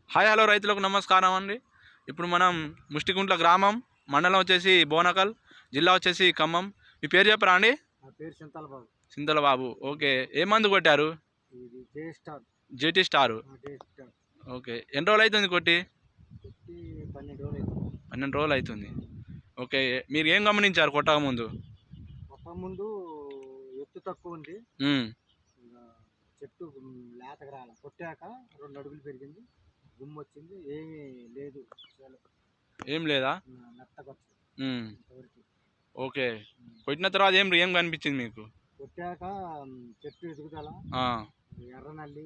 Hi hello రైతులకు నమస్కారం అండి. ఇప్పుడు మనం ముష్టిగుంట్ల గ్రామం, మండలం వచ్చేసి బోనకల్, జిల్లా వచ్చేసి ఖమ్మం. మీ పేరు చెప్పరా అండి? నా పేరు చింతల బాబు. సింతల బాబు. ఓకే, ఏ మందు కొట్టారు? ఇది J star. JT star. J star okay, ఎన్ని రోజులు అవుతుంది కొట్టి? కొట్టి 12 రోజులు అవుతుంది. 12 రోజులు అవుతుంది. ఓకే, మీరు ఏం గమనించారు కొట్టక ముందు? కొట్ట ముందు ఎత్తు తక్కువ ఉంది. ఇంకా చెట్టు లేతకు రాల. కొట్టాక 2 అడుగులు పెరిగింది, గుమ్ము వచ్చింది, ఏమీ లేదు. ఏం లేదా? మెత్తగా వచ్చింది. ఓకే, కొట్టిన తర్వాత ఏం ఏం కనిపించింది మీకు? కొట్టాక చెట్టు ఎదుగుదల, ఎర్ర నల్లి,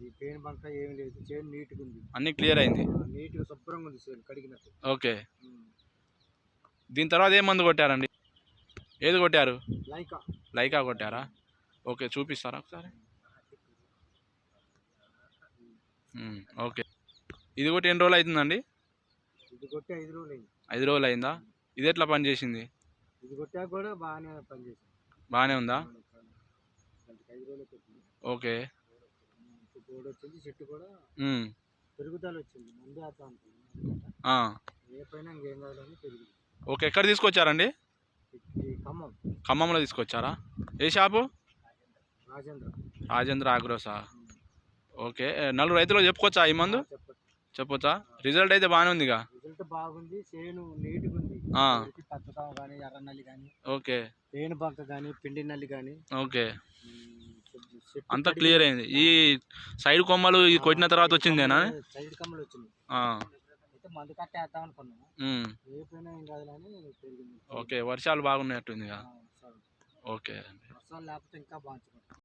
ఈ పేను బంక ఏమి లేదు. చేను నీట్గా ఉంది, అన్ని క్లియర్ అయింది, నీట్గా శుభ్రంగా ఉంది చేను కడిగినట్టు. ఓకే, దీని తర్వాత ఏం మందు కొట్టారండి? ఏది కొట్టారు? లైకా. లైకా కొట్టారా? ఓకే, చూపిస్తారా ఒకసారి? ఓకే, ఇది కొట్టి ఎన్ని రోజులు అవుతుందండి? ఇది కొట్టి 5 రోజులు అయింది. 5 రోజులు అయిందా? ఇది ఎట్లా పని చేసింది? ఇది కొట్టాక కూడా బాగానే పనిచేసింది. బాగానే ఉందా? 5 రోజులు కొట్టింది. ఓకే, తోడు వచ్చింది, చెట్టు కూడా పెరుగుదల వచ్చింది. మందు వేద్దాం అనుకున్నాం, ఏ పైన ఇంకేం కావాలని పెరిగింది. ఓకే, ఎక్కడ తీసుకొచ్చారండి? ఖమ్మం. ఖమ్మంలో తీసుకొచ్చారా? ఏ షాపు? రాజేంద్ర. రాజేంద్ర ఆగ్రోసా? ఓకే, నలుగురు రైతులు చెప్పుకోవచ్చా ఈ మందు? చెప్పొచ్చా? రిజల్ట్ అయితే బాగానే ఉందిగా? రిజల్ట్ బాగుంది, చేను నీట్గా ఉంది. పచ్చదం కానీ, ఎర్ర నల్లి కానీ, ఓకే, పేను బంక కానీ, పిండి నల్లి కానీ, ఓకే, అంతా క్లియర్ అయింది. ఈ సైడ్ కొమ్మలు ఈ కొట్టిన తర్వాత వచ్చిందేనా? సైడ్ కొమ్మలు వచ్చింది. అయితే మందు కట్టేద్దాం అనుకున్నాము, ఏ పైన ఏం కాదని పెరిగింది. ఓకే, వర్షాలు బాగున్నట్టుందిగా? ఓకే, వర్షాలు లేకపోతే ఇంకా బాగుంటుంది.